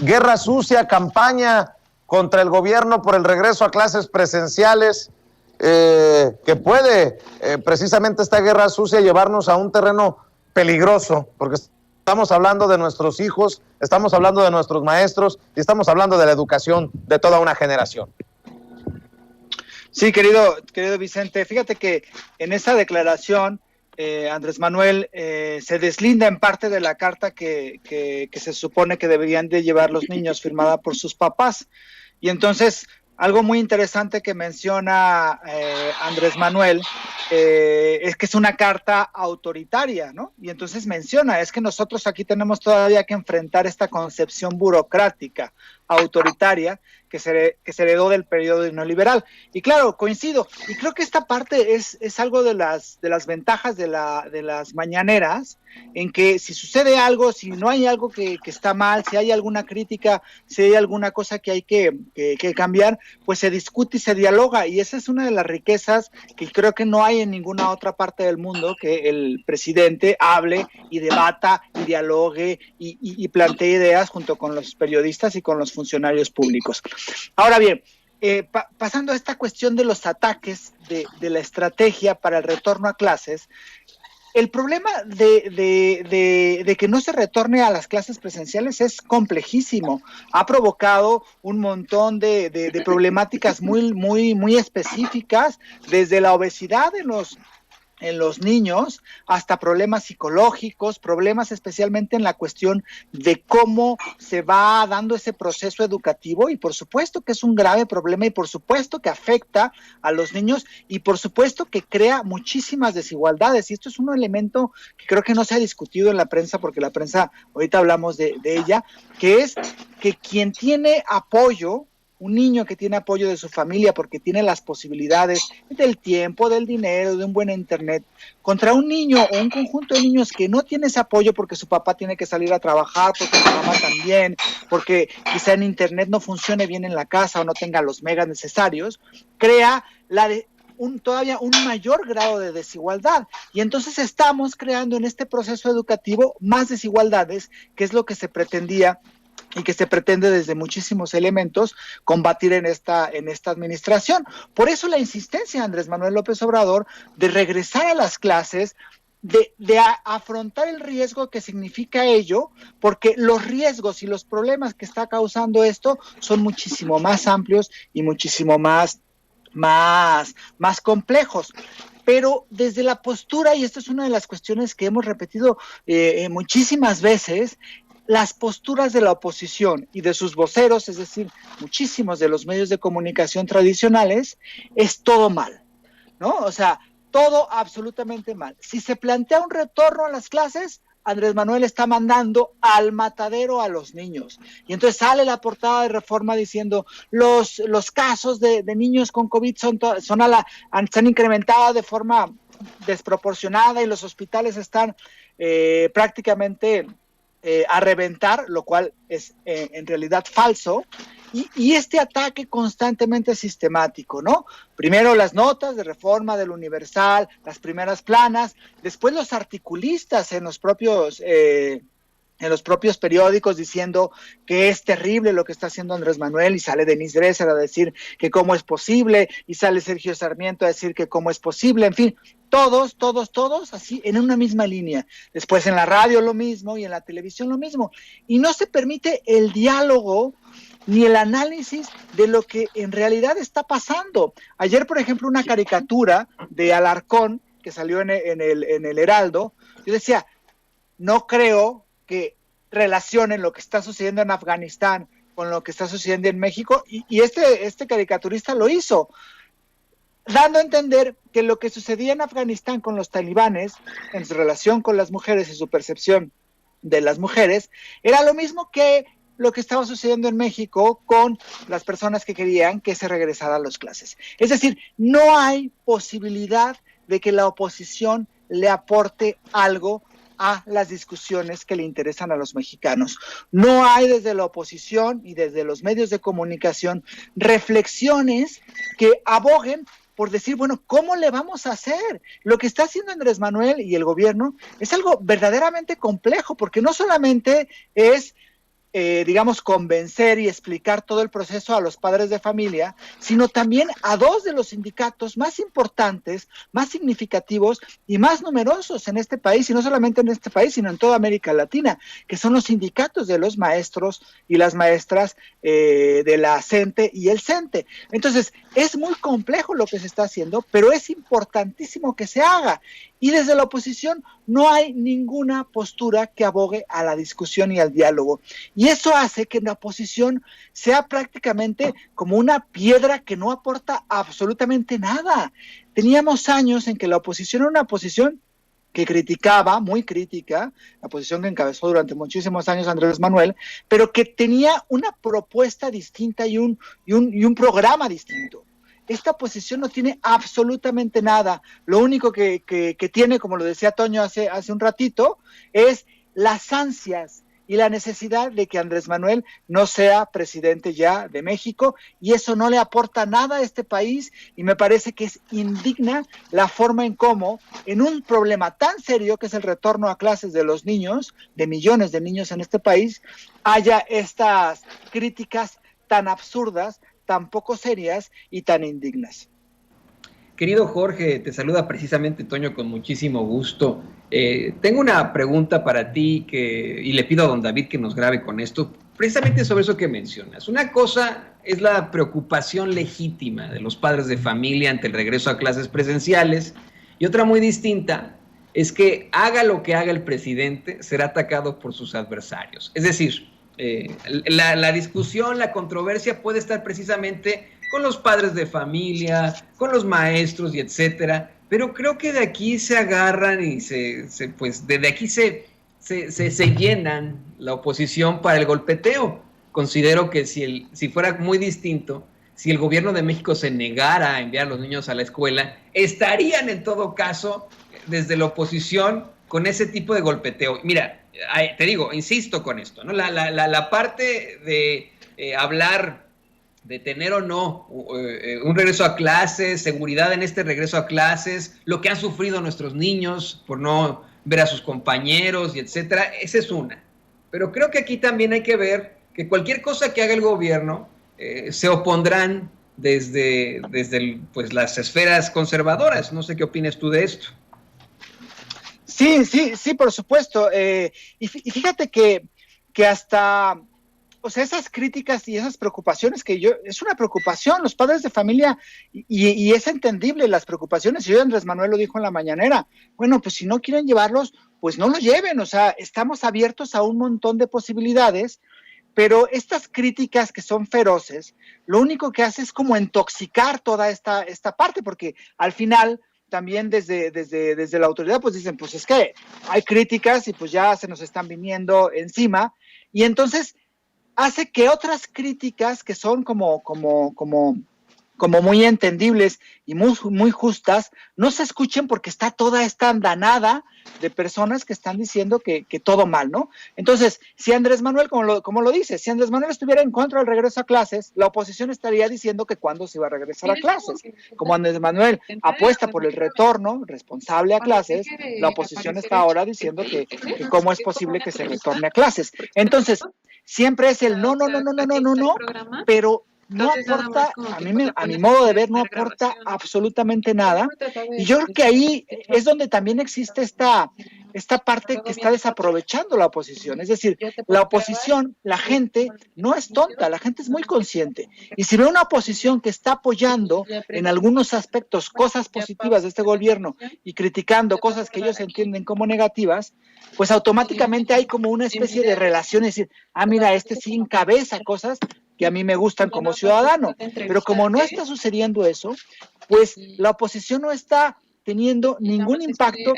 guerra sucia, campaña contra el gobierno por el regreso a clases presenciales, que puede precisamente esta guerra sucia llevarnos a un terreno peligroso, porque estamos hablando de nuestros hijos, estamos hablando de nuestros maestros y estamos hablando de la educación de toda una generación. Sí, querido Vicente, fíjate que en esa declaración Andrés Manuel se deslinda en parte de la carta que se supone que deberían de llevar los niños, firmada por sus papás. Y entonces, algo muy interesante que menciona Andrés Manuel es que es una carta autoritaria, ¿no? Y entonces menciona, es que nosotros aquí tenemos todavía que enfrentar esta concepción burocrática, autoritaria, que se heredó del periodo neoliberal. Y claro, coincido, y creo que esta parte es algo de las ventajas de las mañaneras, en que si sucede algo, si no hay algo que está mal, si hay alguna crítica, si hay alguna cosa que hay que cambiar, pues se discute y se dialoga, y esa es una de las riquezas que creo que no hay en ninguna otra parte del mundo, que el presidente hable y debata y dialogue y plantee ideas junto con los periodistas y con los funcionarios públicos. Ahora bien, pasando a esta cuestión de los ataques de la estrategia para el retorno a clases, el problema de que no se retorne a las clases presenciales es complejísimo. Ha provocado un montón de problemáticas muy específicas, desde la obesidad en los niños, hasta problemas psicológicos, problemas especialmente en la cuestión de cómo se va dando ese proceso educativo, y por supuesto que es un grave problema, y por supuesto que afecta a los niños, y por supuesto que crea muchísimas desigualdades, y esto es un elemento que creo que no se ha discutido en la prensa, porque la prensa, ahorita hablamos de ella, que es que quien tiene apoyo, un niño que tiene apoyo de su familia porque tiene las posibilidades del tiempo, del dinero, de un buen internet, contra un niño o un conjunto de niños que no tiene ese apoyo porque su papá tiene que salir a trabajar, porque su mamá también, porque quizá en internet no funcione bien en la casa o no tenga los megas necesarios, crea todavía un mayor grado de desigualdad. Y entonces estamos creando en este proceso educativo más desigualdades, que es lo que se pretendía y que se pretende desde muchísimos elementos combatir en esta administración. Por eso la insistencia de Andrés Manuel López Obrador de regresar a las clases, de afrontar el riesgo que significa ello, porque los riesgos y los problemas que está causando esto son muchísimo más amplios y muchísimo más complejos. Pero desde la postura, y esta es una de las cuestiones que hemos repetido muchísimas veces, las posturas de la oposición y de sus voceros, es decir, muchísimos de los medios de comunicación tradicionales, es todo mal, ¿no? O sea, todo absolutamente mal. Si se plantea un retorno a las clases, Andrés Manuel está mandando al matadero a los niños. Y entonces sale la portada de Reforma diciendo los casos de niños con COVID se han incrementado de forma desproporcionada y los hospitales están prácticamente a reventar, lo cual es en realidad falso, y este ataque constantemente sistemático, ¿no? Primero las notas de Reforma, del Universal, las primeras planas, después los articulistas en los propios periódicos diciendo que es terrible lo que está haciendo Andrés Manuel, y sale Denise Dresser a decir que cómo es posible, y sale Sergio Sarmiento a decir que cómo es posible, en fin, todos así en una misma línea. Después en la radio lo mismo y en la televisión lo mismo. Y no se permite el diálogo ni el análisis de lo que en realidad está pasando. Ayer, por ejemplo, una caricatura de Alarcón que salió en el Heraldo, yo decía, no creo que relacionen lo que está sucediendo en Afganistán con lo que está sucediendo en México, y este caricaturista lo hizo, dando a entender que lo que sucedía en Afganistán con los talibanes, en su relación con las mujeres y su percepción de las mujeres, era lo mismo que lo que estaba sucediendo en México con las personas que querían que se regresara a las clases. Es decir, no hay posibilidad de que la oposición le aporte algo a las discusiones que le interesan a los mexicanos. No hay desde la oposición y desde los medios de comunicación reflexiones que aboguen por decir, bueno, ¿cómo le vamos a hacer? Lo que está haciendo Andrés Manuel y el gobierno es algo verdaderamente complejo, porque no solamente es digamos, convencer y explicar todo el proceso a los padres de familia, sino también a dos de los sindicatos más importantes, más significativos y más numerosos en este país, y no solamente en este país, sino en toda América Latina, que son los sindicatos de los maestros y las maestras de la CENTE y el CENTE. Entonces, es muy complejo lo que se está haciendo, pero es importantísimo que se haga. Y desde la oposición no hay ninguna postura que abogue a la discusión y al diálogo. Y eso hace que la oposición sea prácticamente como una piedra que no aporta absolutamente nada. Teníamos años en que la oposición era una oposición que criticaba, muy crítica, la posición que encabezó durante muchísimos años Andrés Manuel, pero que tenía una propuesta distinta y un programa distinto. Esta posición no tiene absolutamente nada. Lo único que tiene, como lo decía Toño hace un ratito, es las ansias y la necesidad de que Andrés Manuel no sea presidente ya de México, y eso no le aporta nada a este país, y me parece que es indigna la forma en cómo, en un problema tan serio que es el retorno a clases de los niños, de millones de niños en este país, haya estas críticas tan absurdas, tan poco serias y tan indignas. Querido Jorge, te saluda precisamente Toño con muchísimo gusto. Tengo una pregunta para ti y le pido a don David que nos grabe con esto, precisamente sobre eso que mencionas. Una cosa es la preocupación legítima de los padres de familia ante el regreso a clases presenciales, y otra muy distinta es que haga lo que haga el presidente, será atacado por sus adversarios. Es decir, la discusión, la controversia puede estar precisamente con los padres de familia, con los maestros y etcétera, pero creo que de aquí se agarran y pues desde aquí se llenan la oposición para el golpeteo. Considero que si fuera muy distinto, si el gobierno de México se negara a enviar a los niños a la escuela, estarían en todo caso desde la oposición con ese tipo de golpeteo. Mira, te digo, insisto con esto, ¿no? La parte de hablar de tener o no un regreso a clases, seguridad en este regreso a clases, lo que han sufrido nuestros niños por no ver a sus compañeros y etcétera, esa es una. Pero creo que aquí también hay que ver que cualquier cosa que haga el gobierno se opondrán desde pues, las esferas conservadoras. No sé qué opinas tú de esto. Sí, por supuesto. Y fíjate que hasta, o sea, esas críticas y esas preocupaciones es una preocupación, los padres de familia, y es entendible las preocupaciones, y hoy Andrés Manuel lo dijo en la mañanera, bueno, pues si no quieren llevarlos, pues no los lleven, o sea, estamos abiertos a un montón de posibilidades, pero estas críticas que son feroces, lo único que hace es como intoxicar toda esta parte, porque al final también desde la autoridad pues dicen, pues es que hay críticas y pues ya se nos están viniendo encima, y entonces hace que otras críticas que son como muy entendibles y muy justas, no se escuchen porque está toda esta andanada de personas que están diciendo que todo mal, ¿no? Entonces, si Andrés Manuel, como lo dice, si Andrés Manuel estuviera en contra del regreso a clases, la oposición estaría diciendo que cuándo se iba a regresar a clases. Como Andrés Manuel apuesta por el retorno responsable a clases, la oposición está ahora diciendo que cómo es posible que se retorne a clases. Entonces, siempre es el no, pero no aporta, a mi modo de ver, no aporta absolutamente nada. Y yo creo que ahí es donde también existe esta parte que está desaprovechando la oposición. Es decir, la oposición, la gente no es tonta, la gente es muy consciente. Y si ve una oposición que está apoyando en algunos aspectos cosas positivas de este gobierno y criticando cosas que ellos entienden como negativas, pues automáticamente hay como una especie de relación, es decir, mira, este sí encabeza cosas que a mí me gustan como ciudadano, pero como no está sucediendo eso, pues la oposición no está teniendo ningún impacto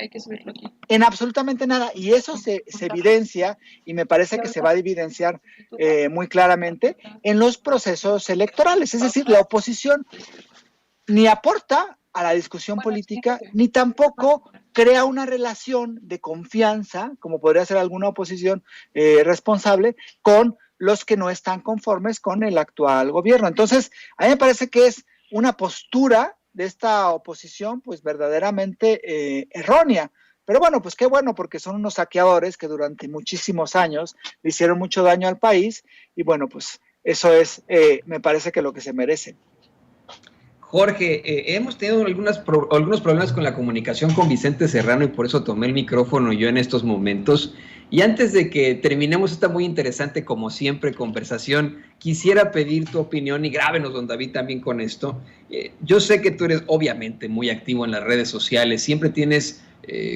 en absolutamente nada, y eso se evidencia, y me parece que se va a evidenciar muy claramente en los procesos electorales. Es decir, la oposición ni aporta a la discusión política, ni tampoco crea una relación de confianza, como podría ser alguna oposición responsable, con los que no están conformes con el actual gobierno. Entonces, a mí me parece que es una postura de esta oposición, pues verdaderamente errónea. Pero bueno, pues qué bueno, porque son unos saqueadores que durante muchísimos años le hicieron mucho daño al país y bueno, pues eso es, me parece que lo que se merece. Jorge, hemos tenido algunos problemas con la comunicación con Vicente Serrano y por eso tomé el micrófono yo en estos momentos. Y antes de que terminemos esta muy interesante, como siempre, conversación, quisiera pedir tu opinión y grábenos, don David, también con esto. Yo sé que tú eres obviamente muy activo en las redes sociales, siempre tienes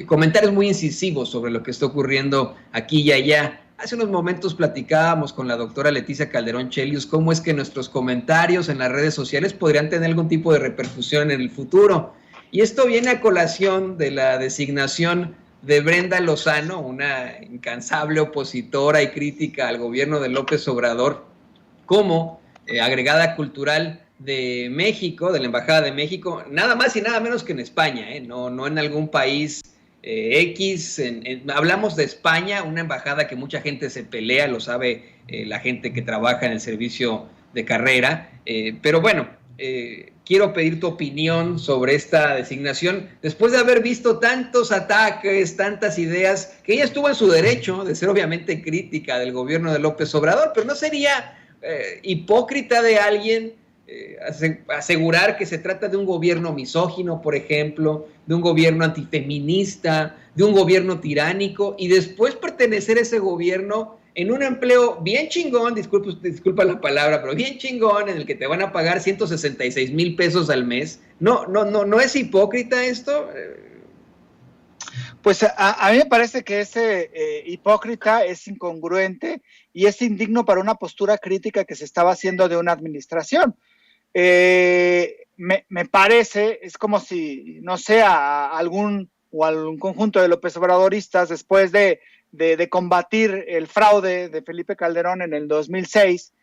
comentarios muy incisivos sobre lo que está ocurriendo aquí y allá. Hace unos momentos platicábamos con la doctora Leticia Calderón Chelius cómo es que nuestros comentarios en las redes sociales podrían tener algún tipo de repercusión en el futuro. Y esto viene a colación de la designación de Brenda Lozano, una incansable opositora y crítica al gobierno de López Obrador, como agregada cultural de México, de la Embajada de México, nada más y nada menos que en España, no en algún país X, hablamos de España, una embajada que mucha gente se pelea, lo sabe la gente que trabaja en el servicio de carrera, pero bueno, quiero pedir tu opinión sobre esta designación, después de haber visto tantos ataques, tantas ideas, que ella estuvo en su derecho de ser obviamente crítica del gobierno de López Obrador, pero no sería hipócrita de alguien asegurar que se trata de un gobierno misógino, por ejemplo, de un gobierno antifeminista, de un gobierno tiránico, y después pertenecer a ese gobierno en un empleo bien chingón, disculpa la palabra, pero bien chingón, en el que te van a pagar 166,000 pesos al mes. ¿No es hipócrita esto? Pues a mí me parece que es hipócrita, es incongruente y es indigno para una postura crítica que se estaba haciendo de una administración. Me parece, es como si, no sé, algún conjunto de López Obradoristas, después de combatir el fraude de Felipe Calderón en el 2006,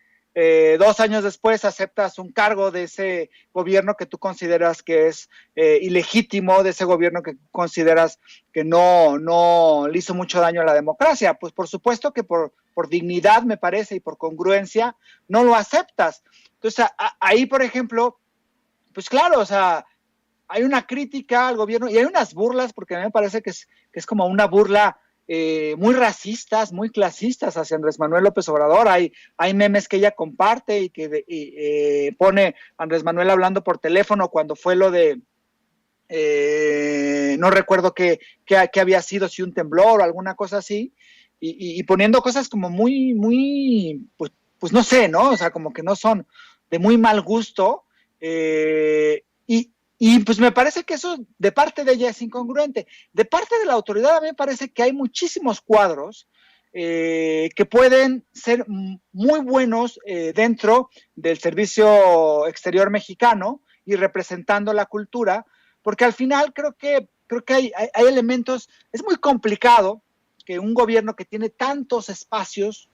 2 años después aceptas un cargo de ese gobierno que tú consideras que es ilegítimo, de ese gobierno que consideras que no le hizo mucho daño a la democracia. Pues por supuesto que por dignidad, me parece, y por congruencia, no lo aceptas. Entonces, ahí, por ejemplo, pues claro, o sea, hay una crítica al gobierno y hay unas burlas, porque a mí me parece que es como una burla muy racistas, muy clasistas hacia Andrés Manuel López Obrador. Hay memes que ella comparte y que pone Andrés Manuel hablando por teléfono cuando fue lo de, no recuerdo qué había sido, si un temblor o alguna cosa así, y poniendo cosas como muy, pues no sé, ¿no? O sea, como que no son de muy mal gusto, y pues me parece que eso de parte de ella es incongruente. De parte de la autoridad a mí me parece que hay muchísimos cuadros que pueden ser muy buenos dentro del servicio exterior mexicano y representando la cultura, porque al final creo que hay elementos, es muy complicado que un gobierno que tiene tantos espacios,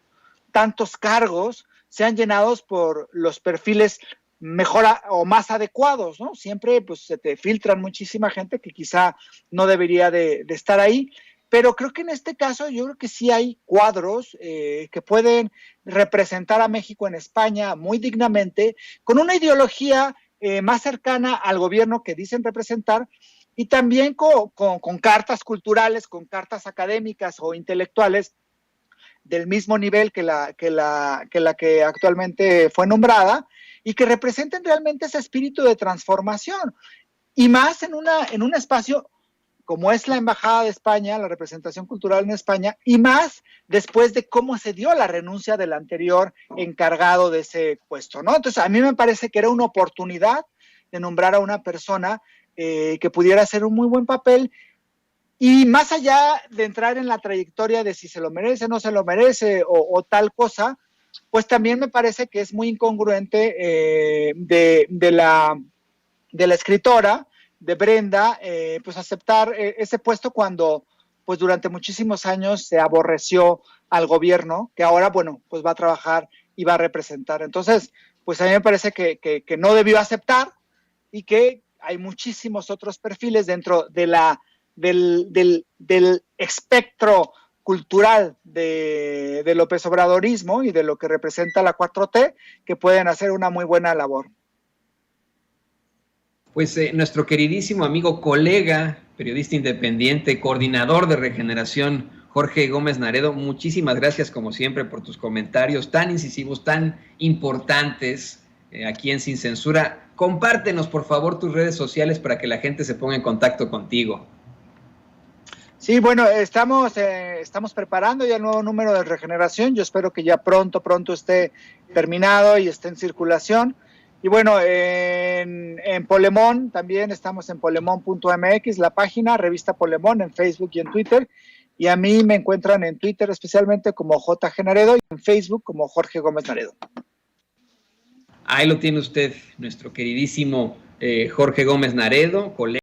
tantos cargos, sean llenados por los perfiles mejor o más adecuados, ¿no? Siempre pues se te filtran muchísima gente que quizá no debería de estar ahí, pero creo que en este caso yo creo que sí hay cuadros que pueden representar a México en España muy dignamente, con una ideología más cercana al gobierno que dicen representar, y también con cartas culturales, con cartas académicas o intelectuales del mismo nivel que la que actualmente fue nombrada, y que representen realmente ese espíritu de transformación, y más en un espacio como es la Embajada de España, la representación cultural en España, y más después de cómo se dio la renuncia del anterior encargado de ese puesto, ¿no? Entonces, a mí me parece que era una oportunidad de nombrar a una persona que pudiera hacer un muy buen papel. Y más allá de entrar en la trayectoria de si se lo merece, no se lo merece o tal cosa, pues también me parece que es muy incongruente de la escritora, de Brenda, pues aceptar ese puesto cuando pues durante muchísimos años se aborreció al gobierno, que ahora, bueno, pues va a trabajar y va a representar. Entonces, pues a mí me parece que no debió aceptar, y que hay muchísimos otros perfiles dentro de del espectro cultural de López Obradorismo y de lo que representa la 4T, que pueden hacer una muy buena labor. Pues nuestro queridísimo amigo, colega, periodista independiente, coordinador de Regeneración, Jorge Gómez Naredo, muchísimas gracias como siempre por tus comentarios tan incisivos, tan importantes aquí en Sin Censura. Compártenos por favor tus redes sociales para que la gente se ponga en contacto contigo. Sí, bueno, estamos preparando ya el nuevo número de Regeneración. Yo espero que ya pronto esté terminado y esté en circulación. Y bueno, en Polemón también estamos en polemón.mx, la página, revista Polemón, en Facebook y en Twitter. Y a mí me encuentran en Twitter especialmente como JG Naredo y en Facebook como Jorge Gómez Naredo. Ahí lo tiene usted, nuestro queridísimo Jorge Gómez Naredo, colega.